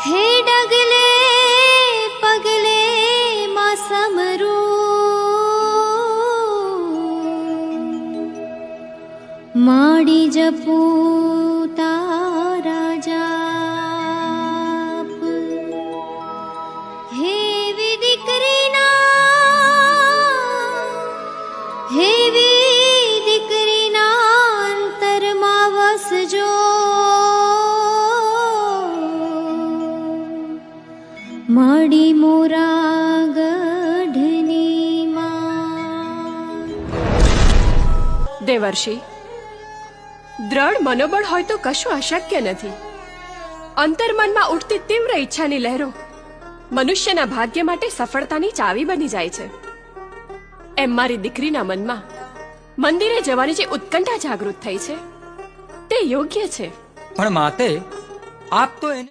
હે ડગલે પગલે માં સમરું માડી જપું તારા જાપ હેવી દીકરીના અંતરમાં વસજો માડી મોરા ગઢની માં। દેવર્ષિ, દ્રઢ મનોબળ હોય તો કશું અશક્ય નથી। અંતર્મનમાં ઉઠતી તીવ્ર ઈચ્છાની લહેરો મનુષ્યના ભાગ્ય માટે સફળતાની ચાવી બની જાય છે। એમ મારી દીકરીના મનમાં મંદિરે જવાની જે ઉત્કંઠા જાગૃત થઈ છે તે યોગ્ય છે। પણ માતે આપ તો એને